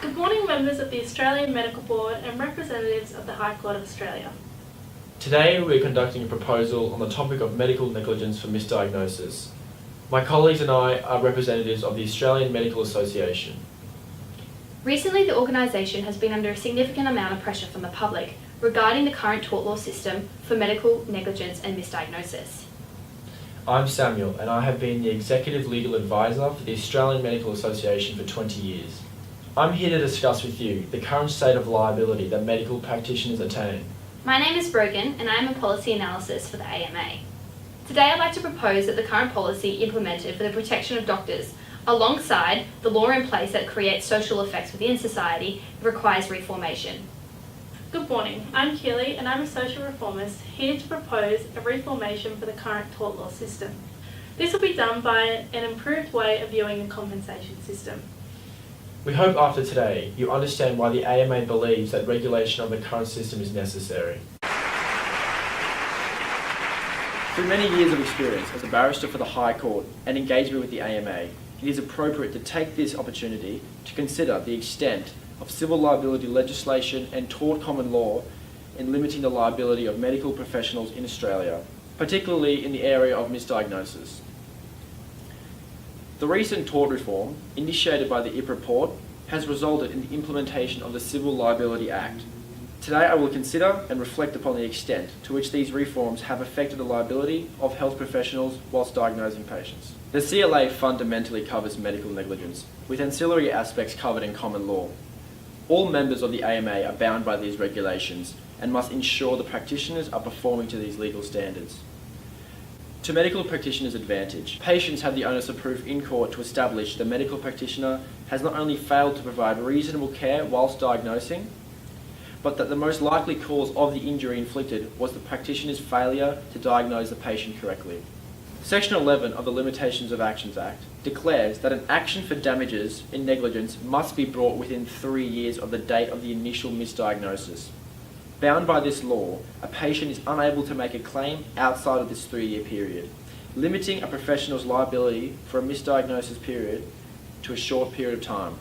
Good morning, members of the Australian Medical Board and representatives of the High Court of Australia. Today we're conducting a proposal on the topic of medical negligence for misdiagnosis. My colleagues and I are representatives of the Australian Medical Association. Recently, the organisation has been under a significant amount of pressure from the public regarding the current tort law system for medical negligence and misdiagnosis. I'm Samuel and I have been the Executive Legal Advisor for the Australian Medical Association for 20 years. I'm here to discuss with you the current state of liability that medical practitioners attain. My name is Brogan and I am a policy analyst for the AMA. Today I'd like to propose that the current policy implemented for the protection of doctors, alongside the law in place that creates social effects within society, requires reformation. Good morning, I'm Keely and I'm a social reformist here to propose a reformation for the current tort law system. This will be done by an improved way of viewing the compensation system. We hope after today you understand why the AMA believes that regulation of the current system is necessary. Through many years of experience as a barrister for the High Court and engagement with the AMA, it is appropriate to take this opportunity to consider the extent of civil liability legislation and tort common law in limiting the liability of medical professionals in Australia, particularly in the area of misdiagnosis. The recent tort reform, initiated by the IP report, has resulted in the implementation of the Civil Liability Act. Today I will consider and reflect upon the extent to which these reforms have affected the liability of health professionals whilst diagnosing patients. The CLA fundamentally covers medical negligence, with ancillary aspects covered in common law. All members of the AMA are bound by these regulations and must ensure the practitioners are performing to these legal standards. To medical practitioners' advantage, patients have the onus of proof in court to establish the medical practitioner has not only failed to provide reasonable care whilst diagnosing, but that the most likely cause of the injury inflicted was the practitioner's failure to diagnose the patient correctly. Section 11 of the Limitations of Actions Act declares that an action for damages in negligence must be brought within 3 years of the date of the initial misdiagnosis. Bound by this law, a patient is unable to make a claim outside of this 3-year period, limiting a professional's liability for a misdiagnosis period to a short period of time.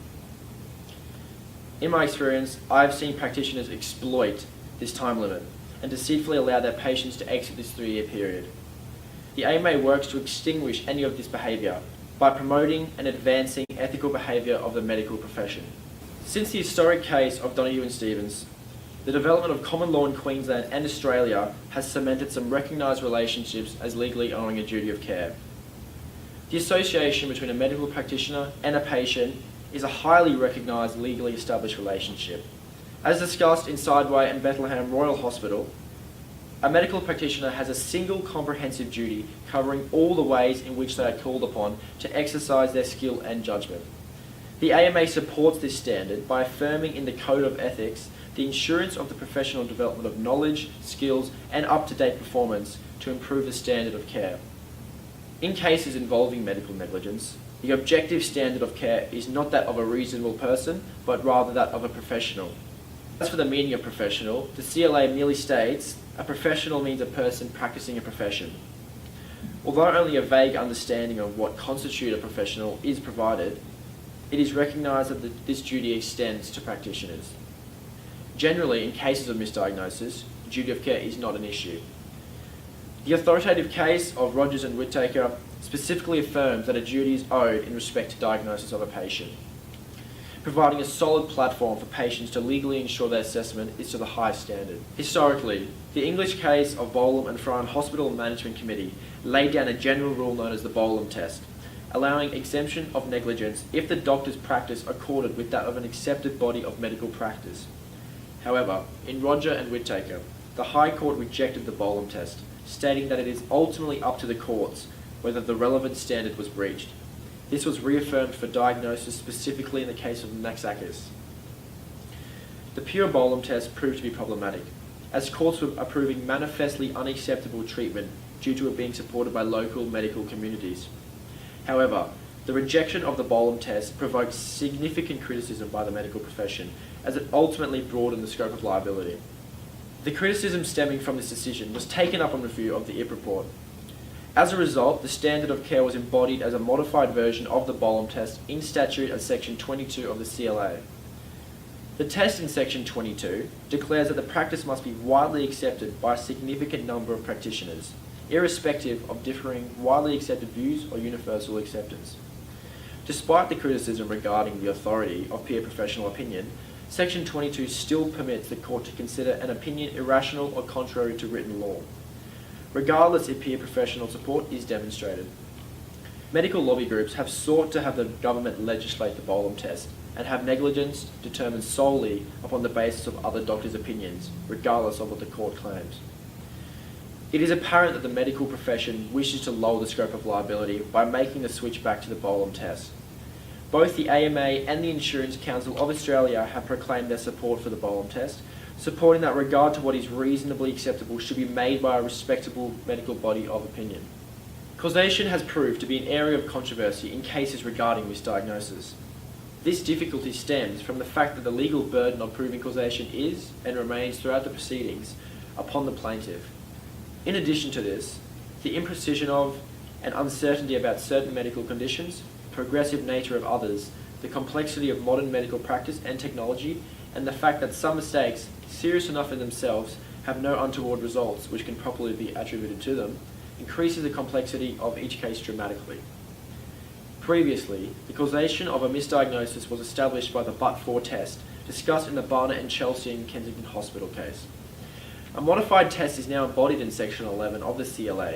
In my experience, I have seen practitioners exploit this time limit and deceitfully allow their patients to exit this 3-year period. The AMA works to extinguish any of this behaviour by promoting and advancing ethical behaviour of the medical profession. Since the historic case of Donoghue and Stevens, the development of common law in Queensland and Australia has cemented some recognised relationships as legally owing a duty of care. The association between a medical practitioner and a patient is a highly recognised legally established relationship. As discussed in Sideway and Bethlehem Royal Hospital, a medical practitioner has a single comprehensive duty covering all the ways in which they are called upon to exercise their skill and judgment. The AMA supports this standard by affirming in the Code of Ethics the insurance of the professional development of knowledge, skills and up-to-date performance to improve the standard of care. In cases involving medical negligence, the objective standard of care is not that of a reasonable person, but rather that of a professional. As for the meaning of professional, the CLA merely states a professional means a person practicing a profession. Although only a vague understanding of what constitutes a professional is provided, it is recognised that this duty extends to practitioners. Generally, in cases of misdiagnosis, duty of care is not an issue. The authoritative case of Rogers and Whittaker specifically affirms that a duty is owed in respect to diagnosis of a patient, providing a solid platform for patients to legally ensure their assessment is to the highest standard. Historically, the English case of Bolam and Fryan Hospital Management Committee laid down a general rule known as the Bolam test, allowing exemption of negligence if the doctor's practice accorded with that of an accepted body of medical practice. However, in Roger and Whittaker, the High Court rejected the Bolam test, stating that it is ultimately up to the courts whether the relevant standard was breached. This was reaffirmed for diagnosis specifically in the case of Naxakis. The pure Bolam test proved to be problematic, as courts were approving manifestly unacceptable treatment due to it being supported by local medical communities. However, the rejection of the Bolam test provoked significant criticism by the medical profession, as it ultimately broadened the scope of liability. The criticism stemming from this decision was taken up on review of the IP report. As a result, the standard of care was embodied as a modified version of the Bolam test in statute as Section 22 of the CLA. The test in section 22 declares that the practice must be widely accepted by a significant number of practitioners, irrespective of differing widely accepted views or universal acceptance. Despite the criticism regarding the authority of peer professional opinion, section 22 still permits the court to consider an opinion irrational or contrary to written law, regardless if peer professional support is demonstrated. Medical lobby groups have sought to have the government legislate the Bolam test and have negligence determined solely upon the basis of other doctors' opinions, regardless of what the court claims. It is apparent that the medical profession wishes to lower the scope of liability by making the switch back to the Bolam test. Both the AMA and the Insurance Council of Australia have proclaimed their support for the Bolam test, supporting that regard to what is reasonably acceptable should be made by a respectable medical body of opinion. Causation has proved to be an area of controversy in cases regarding misdiagnosis. This difficulty stems from the fact that the legal burden of proving causation is, and remains throughout the proceedings, upon the plaintiff. In addition to this, the imprecision of and uncertainty about certain medical conditions, progressive nature of others, the complexity of modern medical practice and technology, and the fact that some mistakes, serious enough in themselves, have no untoward results which can properly be attributed to them, increases the complexity of each case dramatically. Previously, the causation of a misdiagnosis was established by the but-for test, discussed in the Barnett and Chelsea and Kensington Hospital case. A modified test is now embodied in Section 11 of the CLA.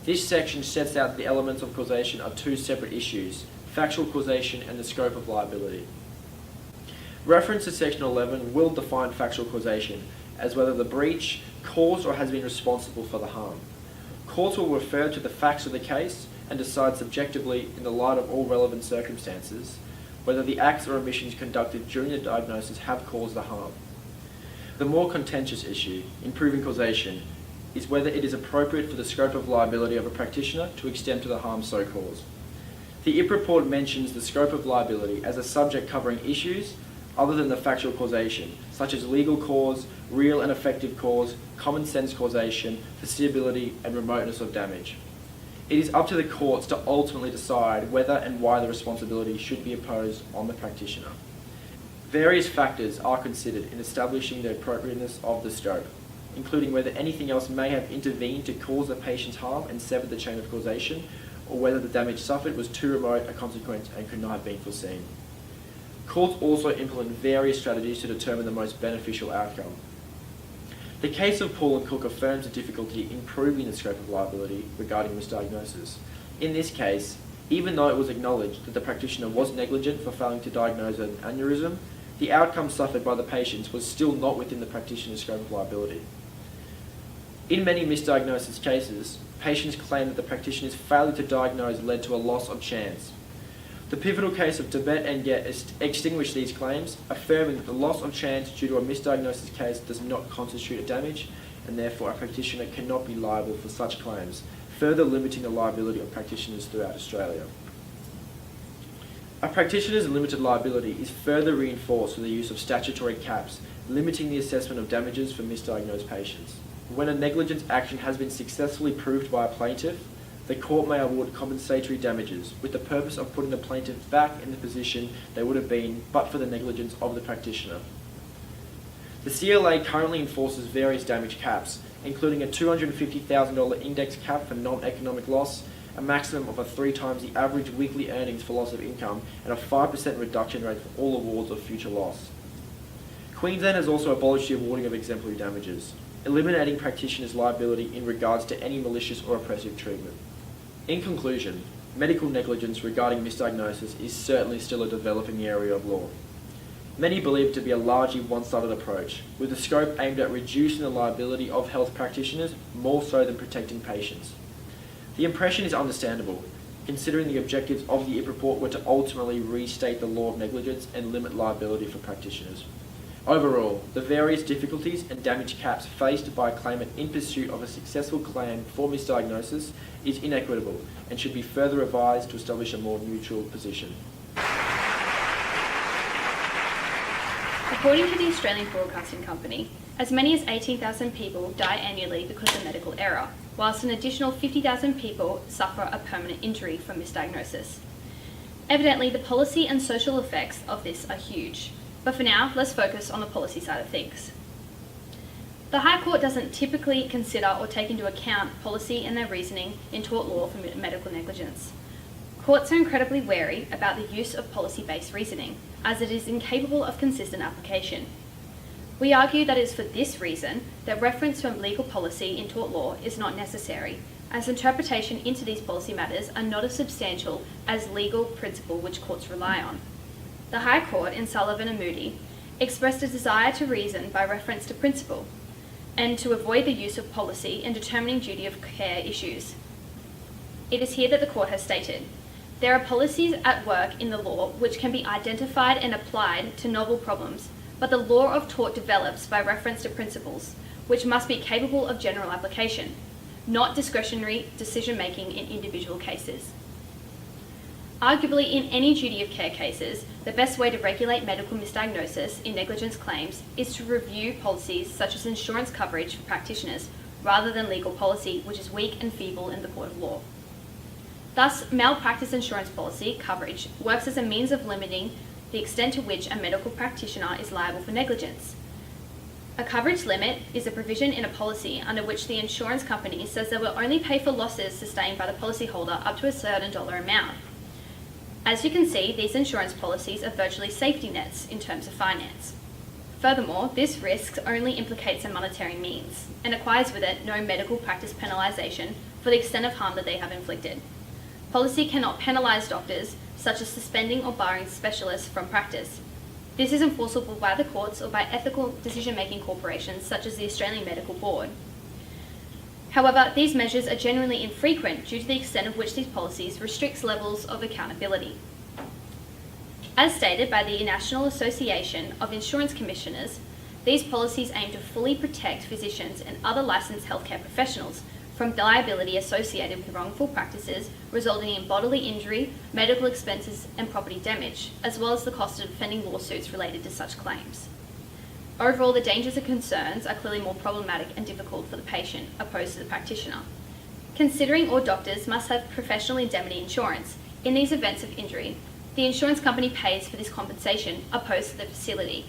This section sets out that the elements of causation are two separate issues, factual causation and the scope of liability. Reference to Section 11 will define factual causation as whether the breach caused or has been responsible for the harm. Courts will refer to the facts of the case and decide subjectively, in the light of all relevant circumstances, whether the acts or omissions conducted during the diagnosis have caused the harm. The more contentious issue in proving causation is whether it is appropriate for the scope of liability of a practitioner to extend to the harm so caused. The IP report mentions the scope of liability as a subject covering issues other than the factual causation, such as legal cause, real and effective cause, common sense causation, foreseeability, and remoteness of damage. It is up to the courts to ultimately decide whether and why the responsibility should be imposed on the practitioner. Various factors are considered in establishing the appropriateness of the scope, including whether anything else may have intervened to cause the patient's harm and sever the chain of causation, or whether the damage suffered was too remote a consequence and could not have been foreseen. Courts also implement various strategies to determine the most beneficial outcome. The case of Paul and Cook affirms the difficulty in proving the scope of liability regarding misdiagnosis. In this case, even though it was acknowledged that the practitioner was negligent for failing to diagnose an aneurysm, the outcome suffered by the patients was still not within the practitioner's scope of liability. In many misdiagnosis cases, patients claim that the practitioner's failure to diagnose led to a loss of chance. The pivotal case of Tibet and Get extinguished these claims, affirming that the loss of chance due to a misdiagnosis case does not constitute a damage, and therefore a practitioner cannot be liable for such claims, further limiting the liability of practitioners throughout Australia. A practitioner's limited liability is further reinforced with the use of statutory caps, limiting the assessment of damages for misdiagnosed patients. When a negligence action has been successfully proved by a plaintiff, the court may award compensatory damages with the purpose of putting the plaintiff back in the position they would have been but for the negligence of the practitioner. The CLA currently enforces various damage caps, including a $250,000 index cap for non-economic loss, a maximum of 3 times the average weekly earnings for loss of income, and a 5% reduction rate for all awards of future loss. Queensland has also abolished the awarding of exemplary damages, eliminating practitioners' liability in regards to any malicious or oppressive treatment. In conclusion, medical negligence regarding misdiagnosis is certainly still a developing area of law. Many believe it to be a largely one-sided approach, with the scope aimed at reducing the liability of health practitioners more so than protecting patients. The impression is understandable, considering the objectives of the IP report were to ultimately restate the law of negligence and limit liability for practitioners. Overall, the various difficulties and damage caps faced by a claimant in pursuit of a successful claim for misdiagnosis is inequitable and should be further revised to establish a more neutral position. According to the Australian Broadcasting Company, as many as 18,000 people die annually because of medical error, whilst an additional 50,000 people suffer a permanent injury from misdiagnosis. Evidently, the policy and social effects of this are huge. But for now, let's focus on the policy side of things. The High Court doesn't typically consider or take into account policy and their reasoning in tort law for medical negligence. Courts are incredibly wary about the use of policy-based reasoning, as it is incapable of consistent application. We argue that it is for this reason that reference to legal policy in tort law is not necessary, as interpretation into these policy matters are not as substantial as legal principle which courts rely on. The High Court in Sullivan and Moody expressed a desire to reason by reference to principle, and to avoid the use of policy in determining duty of care issues. It is here that the court has stated, there are policies at work in the law which can be identified and applied to novel problems, but the law of tort develops by reference to principles, which must be capable of general application, not discretionary decision-making in individual cases. Arguably, in any duty of care cases, the best way to regulate medical misdiagnosis in negligence claims is to review policies such as insurance coverage for practitioners, rather than legal policy, which is weak and feeble in the court of law. Thus, malpractice insurance policy coverage works as a means of limiting the extent to which a medical practitioner is liable for negligence. A coverage limit is a provision in a policy under which the insurance company says they will only pay for losses sustained by the policyholder up to a certain dollar amount. As you can see, these insurance policies are virtually safety nets in terms of finance. Furthermore, this risk only implicates a monetary means and acquires with it no medical practice penalisation for the extent of harm that they have inflicted. Policy cannot penalise doctors, such as suspending or barring specialists from practice. This is enforceable by the courts or by ethical decision-making corporations such as the Australian Medical Board. However, these measures are generally infrequent due to the extent of which these policies restricts levels of accountability. As stated by the National Association of Insurance Commissioners, these policies aim to fully protect physicians and other licensed healthcare professionals from liability associated with wrongful practices resulting in bodily injury, medical expenses and property damage, as well as the cost of defending lawsuits related to such claims. Overall, the dangers and concerns are clearly more problematic and difficult for the patient opposed to the practitioner. Considering all doctors must have professional indemnity insurance, in these events of injury, the insurance company pays for this compensation opposed to the facility.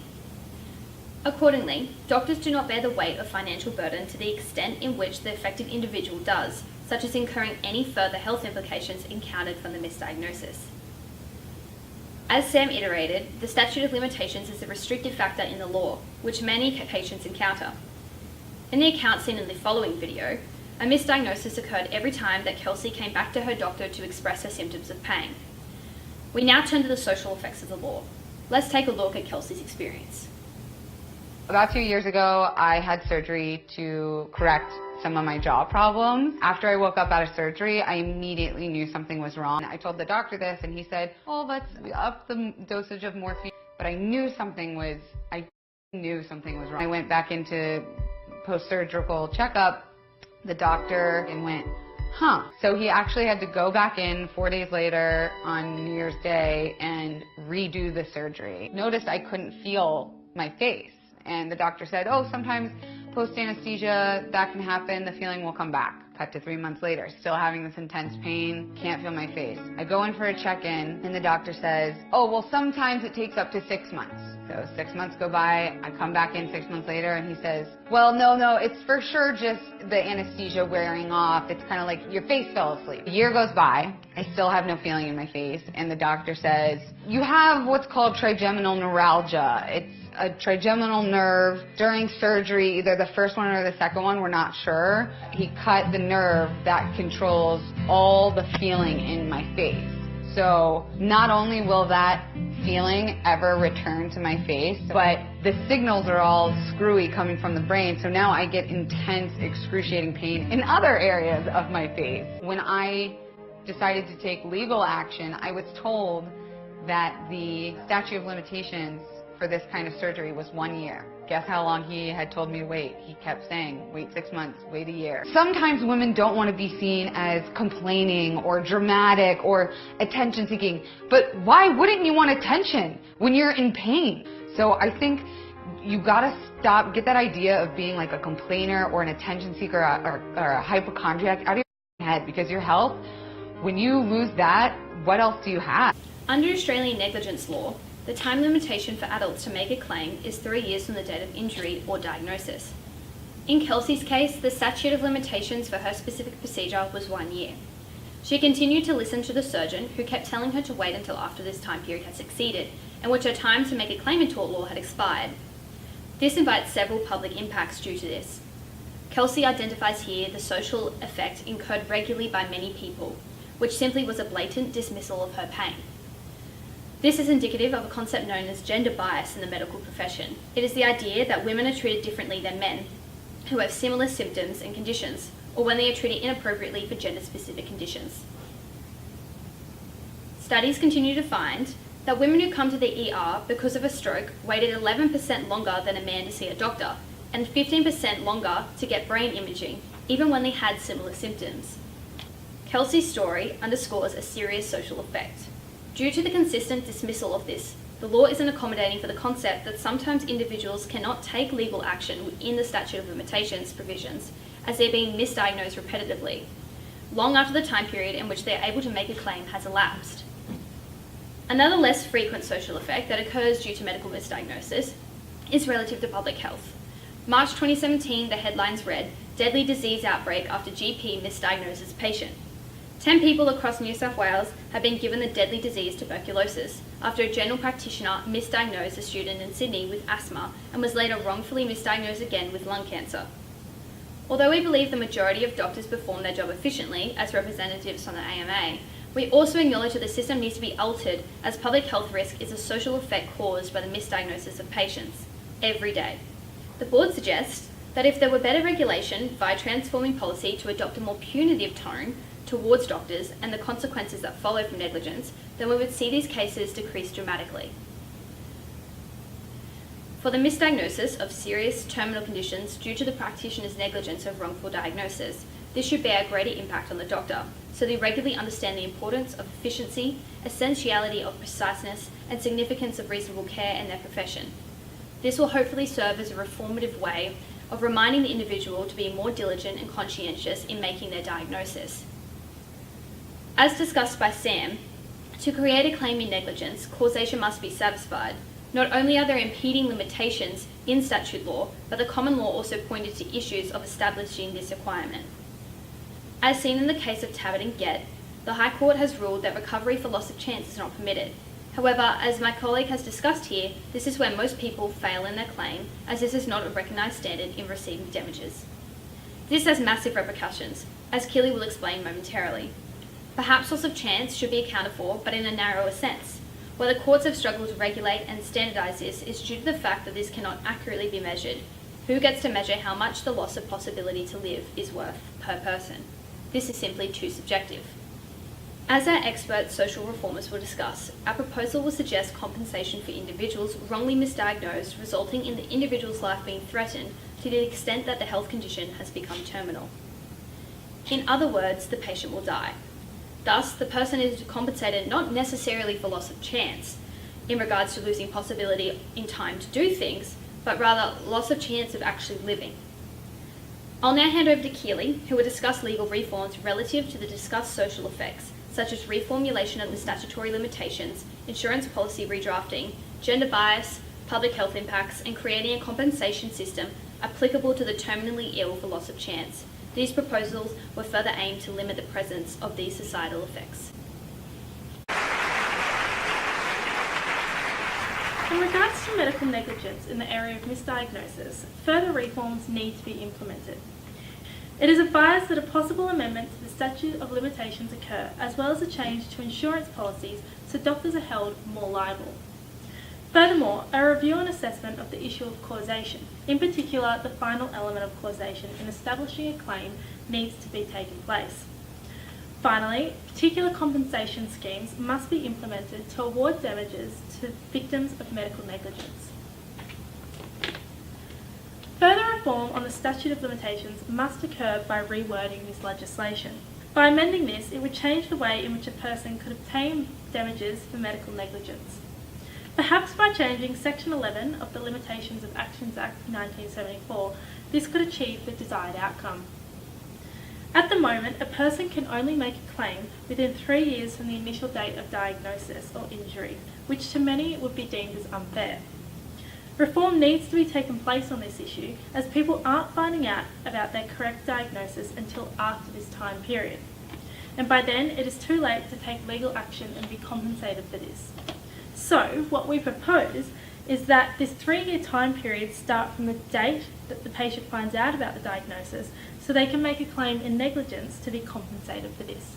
Accordingly, doctors do not bear the weight of financial burden to the extent in which the affected individual does, such as incurring any further health implications encountered from the misdiagnosis. As Sam iterated, the statute of limitations is a restrictive factor in the law, which many patients encounter. In the account seen in the following video, a misdiagnosis occurred every time that Kelsey came back to her doctor to express her symptoms of pain. We now turn to the social effects of the law. Let's take a look at Kelsey's experience. About 2 years ago, I had surgery to correct some of my jaw problems. After I woke up out of surgery, I immediately knew something was wrong. I told the doctor this and he said, "Oh, let's up the dosage of morphine." But I knew something was wrong. I went back into post-surgical checkup. The doctor and went, "Huh." So he actually had to go back in 4 days later on New Year's Day and redo the surgery. Noticed I couldn't feel my face. And the doctor said, "Oh, sometimes post-anesthesia, that can happen, the feeling will come back." Cut to 3 months later, still having this intense pain, can't feel my face. I go in for a check-in, and the doctor says, "Oh, well, sometimes it takes up to 6 months." So 6 months go by, I come back in 6 months later, and he says, "Well, no, it's for sure just the anesthesia wearing off. It's kind of like your face fell asleep." A year goes by, I still have no feeling in my face, and the doctor says, "You have what's called trigeminal neuralgia. It's a trigeminal nerve during surgery, either the first one or the second one, we're not sure." He cut the nerve that controls all the feeling in my face. So not only will that feeling ever return to my face, but the signals are all screwy coming from the brain, so now I get intense, excruciating pain in other areas of my face. When I decided to take legal action, I was told that the statute of limitations for this kind of surgery was 1 year. Guess how long he had told me to wait? He kept saying, wait 6 months, wait a year. Sometimes women don't want to be seen as complaining or dramatic or attention seeking, but why wouldn't you want attention when you're in pain? So I think you gotta stop, get that idea of being like a complainer or an attention seeker or a hypochondriac out of your head, because your health, when you lose that, what else do you have? Under Australian negligence law, the time limitation for adults to make a claim is 3 years from the date of injury or diagnosis. In Kelsey's case, the statute of limitations for her specific procedure was 1 year. She continued to listen to the surgeon, who kept telling her to wait until after this time period had succeeded, and which her time to make a claim in tort law had expired. This invites several public impacts due to this. Kelsey identifies here the social effect incurred regularly by many people, which simply was a blatant dismissal of her pain. This is indicative of a concept known as gender bias in the medical profession. It is the idea that women are treated differently than men who have similar symptoms and conditions, or when they are treated inappropriately for gender-specific conditions. Studies continue to find that women who come to the ER because of a stroke waited 11% longer than a man to see a doctor, and 15% longer to get brain imaging, even when they had similar symptoms. Kelsey's story underscores a serious social effect. Due to the consistent dismissal of this, the law isn't accommodating for the concept that sometimes individuals cannot take legal action within the statute of limitations provisions, as they're being misdiagnosed repetitively, long after the time period in which they are able to make a claim has elapsed. Another less frequent social effect that occurs due to medical misdiagnosis is relative to public health. March 2017, the headlines read, "Deadly disease outbreak after GP misdiagnoses patient." 10 people across New South Wales have been given the deadly disease tuberculosis after a general practitioner misdiagnosed a student in Sydney with asthma and was later wrongfully misdiagnosed again with lung cancer. Although we believe the majority of doctors perform their job efficiently as representatives from the AMA, we also acknowledge that the system needs to be altered, as public health risk is a social effect caused by the misdiagnosis of patients every day. The board suggests that if there were better regulation via transforming policy to adopt a more punitive tone towards doctors and the consequences that follow from negligence, then we would see these cases decrease dramatically. For the misdiagnosis of serious terminal conditions due to the practitioner's negligence of wrongful diagnosis, this should bear a greater impact on the doctor, so they regularly understand the importance of efficiency, essentiality of preciseness, and significance of reasonable care in their profession. This will hopefully serve as a reformative way of reminding the individual to be more diligent and conscientious in making their diagnosis. As discussed by Sam, to create a claim in negligence, causation must be satisfied. Not only are there impeding limitations in statute law, but the common law also pointed to issues of establishing this requirement. As seen in the case of Tabbitt and Gett, the High Court has ruled that recovery for loss of chance is not permitted. However, as my colleague has discussed here, this is where most people fail in their claim, as this is not a recognised standard in receiving damages. This has massive repercussions, as Keely will explain momentarily. Perhaps loss of chance should be accounted for, but in a narrower sense. Where the courts have struggled to regulate and standardise this is due to the fact that this cannot accurately be measured. Who gets to measure how much the loss of possibility to live is worth per person? This is simply too subjective. As our expert social reformers will discuss, our proposal will suggest compensation for individuals wrongly misdiagnosed, resulting in the individual's life being threatened to the extent that the health condition has become terminal. In other words, the patient will die. Thus, the person is compensated not necessarily for loss of chance, in regards to losing possibility in time to do things, but rather loss of chance of actually living. I'll now hand over to Keely, who will discuss legal reforms relative to the discussed social effects, such as reformulation of the statutory limitations, insurance policy redrafting, gender bias, public health impacts, and creating a compensation system applicable to the terminally ill for loss of chance. These proposals were further aimed to limit the presence of these societal effects. In regards to medical negligence in the area of misdiagnosis, further reforms need to be implemented. It is advised that a possible amendment to the statute of limitations occur, as well as a change to insurance policies so doctors are held more liable. Furthermore, a review and assessment of the issue of causation, in particular the final element of causation in establishing a claim, needs to be taken place. Finally, particular compensation schemes must be implemented to award damages to victims of medical negligence. Further reform on the statute of limitations must occur by rewording this legislation. By amending this, it would change the way in which a person could obtain damages for medical negligence. Perhaps by changing Section 11 of the Limitations of Actions Act 1974, this could achieve the desired outcome. At the moment, a person can only make a claim within 3 years from the initial date of diagnosis or injury, which to many would be deemed as unfair. Reform needs to be taken place on this issue, as people aren't finding out about their correct diagnosis until after this time period. And by then, it is too late to take legal action and be compensated for this. So, what we propose is that this 3-year time period start from the date that the patient finds out about the diagnosis, so they can make a claim in negligence to be compensated for this.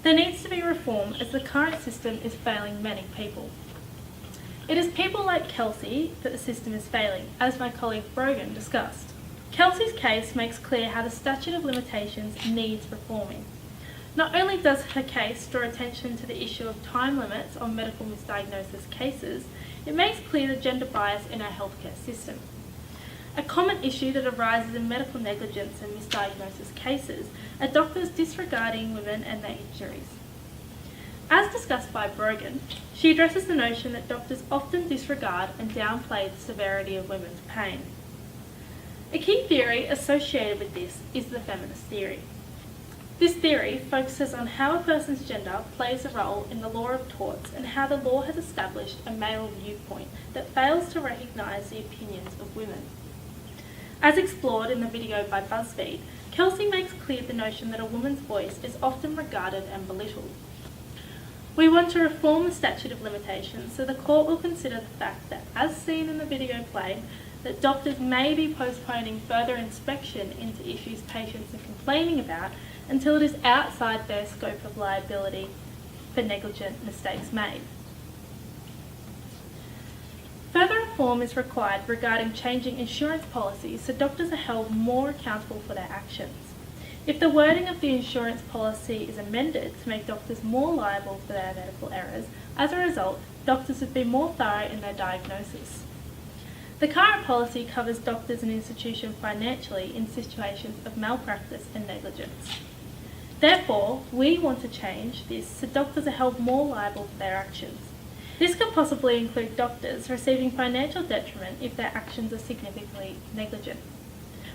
There needs to be reform, as the current system is failing many people. It is people like Kelsey that the system is failing, as my colleague Brogan discussed. Kelsey's case makes clear how the statute of limitations needs reforming. Not only does her case draw attention to the issue of time limits on medical misdiagnosis cases, it makes clear the gender bias in our healthcare system. A common issue that arises in medical negligence and misdiagnosis cases are doctors disregarding women and their injuries. As discussed by Brogan, she addresses the notion that doctors often disregard and downplay the severity of women's pain. A key theory associated with this is the feminist theory. This theory focuses on how a person's gender plays a role in the law of torts and how the law has established a male viewpoint that fails to recognise the opinions of women. As explored in the video by BuzzFeed, Kelsey makes clear the notion that a woman's voice is often regarded and belittled. We want to reform the statute of limitations so the court will consider the fact that, as seen in the video played, that doctors may be postponing further inspection into issues patients are complaining about until it is outside their scope of liability for negligent mistakes made. Further reform is required regarding changing insurance policies so doctors are held more accountable for their actions. If the wording of the insurance policy is amended to make doctors more liable for their medical errors, as a result, doctors would be more thorough in their diagnosis. The current policy covers doctors and institutions financially in situations of malpractice and negligence. Therefore, we want to change this so doctors are held more liable for their actions. This could possibly include doctors receiving financial detriment if their actions are significantly negligent.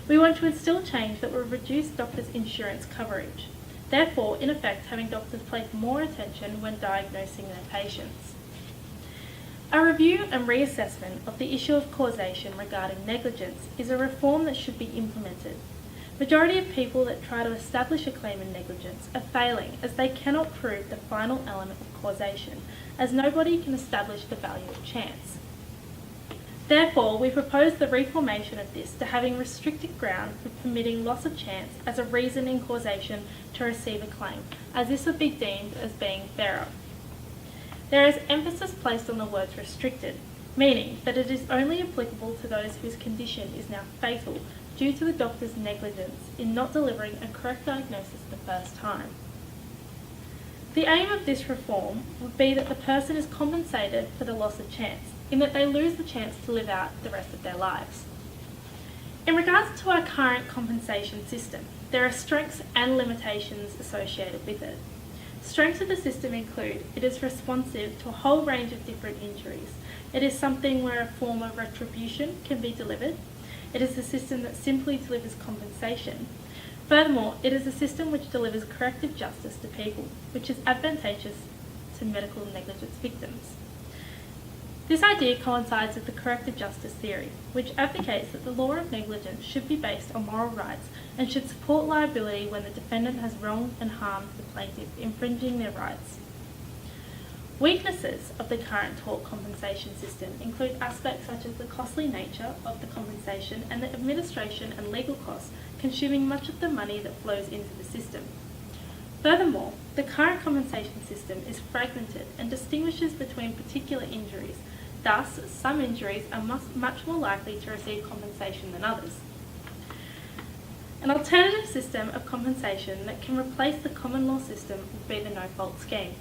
We want to instill change that will reduce doctors' insurance coverage, therefore, in effect, having doctors place more attention when diagnosing their patients. A review and reassessment of the issue of causation regarding negligence is a reform that should be implemented. Majority of people that try to establish a claim in negligence are failing as they cannot prove the final element of causation, as nobody can establish the value of chance. Therefore, we propose the reformation of this to having restricted ground for permitting loss of chance as a reason in causation to receive a claim, as this would be deemed as being fairer. There is emphasis placed on the words restricted, meaning that it is only applicable to those whose condition is now fatal due to the doctor's negligence in not delivering a correct diagnosis the first time. The aim of this reform would be that the person is compensated for the loss of chance, in that they lose the chance to live out the rest of their lives. In regards to our current compensation system, there are strengths and limitations associated with it. Strengths of the system include it is responsive to a whole range of different injuries. It is something where a form of retribution can be delivered. It is a system that simply delivers compensation. Furthermore, it is a system which delivers corrective justice to people, which is advantageous to medical negligence victims. This idea coincides with the corrective justice theory, which advocates that the law of negligence should be based on moral rights and should support liability when the defendant has wronged and harmed the plaintiff, infringing their rights. Weaknesses of the current tort compensation system include aspects such as the costly nature of the compensation and the administration and legal costs, consuming much of the money that flows into the system. Furthermore, the current compensation system is fragmented and distinguishes between particular injuries. Thus, some injuries are much more likely to receive compensation than others. An alternative system of compensation that can replace the common law system would be the no-fault scheme.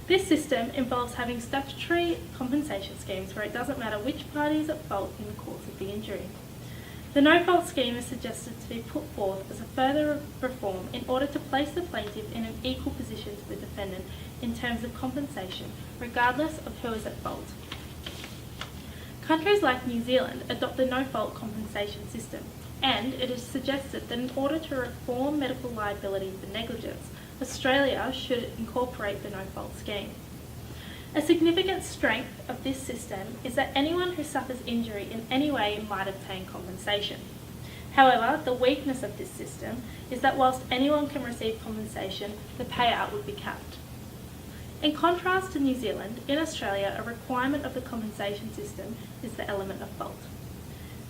This system involves having statutory compensation schemes where it doesn't matter which party is at fault in the course of the injury. The no-fault scheme is suggested to be put forth as a further reform in order to place the plaintiff in an equal position to the defendant in terms of compensation, regardless of who is at fault. Countries like New Zealand adopt the no-fault compensation system. and it is suggested that in order to reform medical liability for negligence, Australia should incorporate the no-fault scheme. A significant strength of this system is that anyone who suffers injury in any way might obtain compensation. However, the weakness of this system is that whilst anyone can receive compensation, the payout would be capped. In contrast to New Zealand, in Australia, a requirement of the compensation system is the element of fault.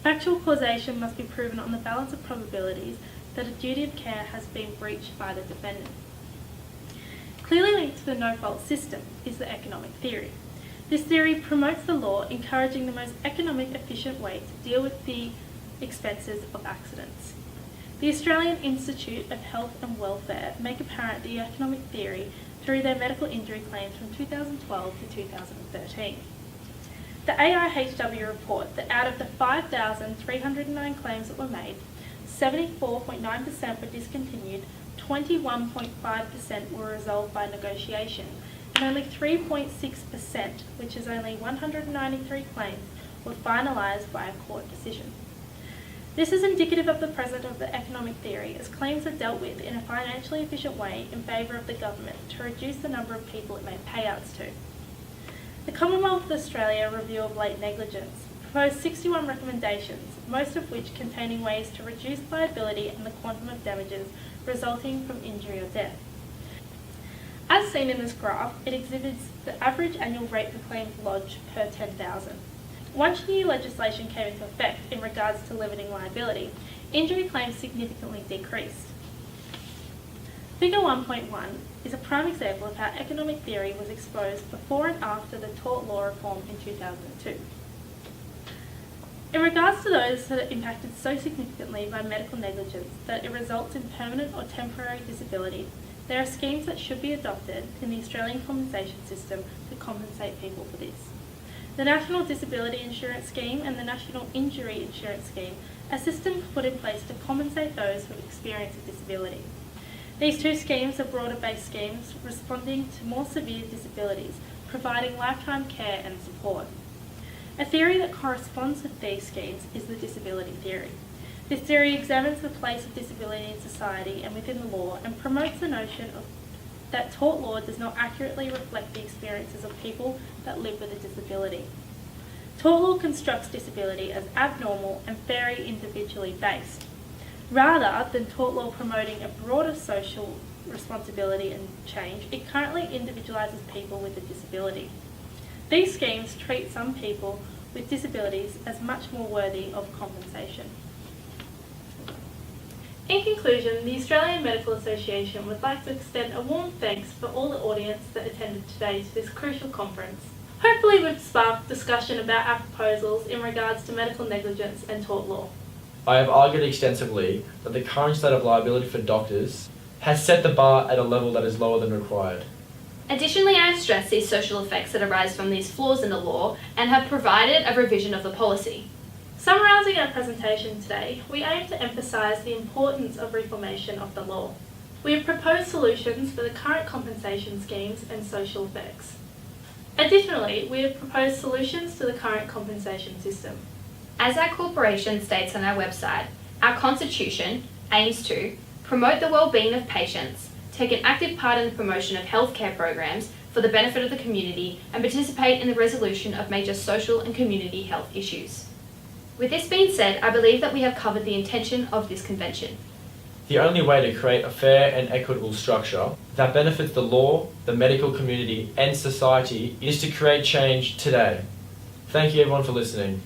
Factual causation must be proven on the balance of probabilities that a duty of care has been breached by the defendant. Clearly linked to the no-fault system is the economic theory. This theory promotes the law, encouraging the most economic efficient way to deal with the expenses of accidents. The Australian Institute of Health and Welfare make apparent the economic theory through their medical injury claims from 2012 to 2013. The AIHW report that out of the 5,309 claims that were made, 74.9% were discontinued, 21.5% were resolved by negotiation, and only 3.6%, which is only 193 claims, were finalised by a court decision. This is indicative of the presence of the economic theory, as claims are dealt with in a financially efficient way in favour of the government to reduce the number of people it made payouts to. The Commonwealth of Australia Review of Late Negligence proposed 61 recommendations, most of which containing ways to reduce liability and the quantum of damages resulting from injury or death. As seen in this graph, it exhibits the average annual rate for claims lodged per 10,000. Once new legislation came into effect in regards to limiting liability, injury claims significantly decreased. Figure 1.1 is a prime example of how economic theory was exposed before and after the tort law reform in 2002. In regards to those that are impacted so significantly by medical negligence that it results in permanent or temporary disability, there are schemes that should be adopted in the Australian compensation system to compensate people for this. The National Disability Insurance Scheme and the National Injury Insurance Scheme are systems put in place to compensate those who experience a disability. These two schemes are broader-based schemes responding to more severe disabilities, providing lifetime care and support. A theory that corresponds with these schemes is the disability theory. This theory examines the place of disability in society and within the law and promotes the notion that tort law does not accurately reflect the experiences of people that live with a disability. Tort law constructs disability as abnormal and very individually based. Rather than tort law promoting a broader social responsibility and change, it currently individualises people with a disability. These schemes treat some people with disabilities as much more worthy of compensation. In conclusion, the Australian Medical Association would like to extend a warm thanks for all the audience that attended today to this crucial conference. Hopefully we've sparked discussion about our proposals in regards to medical negligence and tort law. I have argued extensively that the current state of liability for doctors has set the bar at a level that is lower than required. Additionally, I have stressed these social effects that arise from these flaws in the law and have provided a revision of the policy. Summarising our presentation today, we aim to emphasise the importance of reformation of the law. We have proposed solutions for the current compensation schemes and social effects. Additionally, we have proposed solutions to the current compensation system. As our corporation states on our website, our constitution aims to promote the well-being of patients, take an active part in the promotion of healthcare programs for the benefit of the community, and participate in the resolution of major social and community health issues. With this being said, I believe that we have covered the intention of this convention. The only way to create a fair and equitable structure that benefits the law, the medical community, and society is to create change today. Thank you everyone for listening.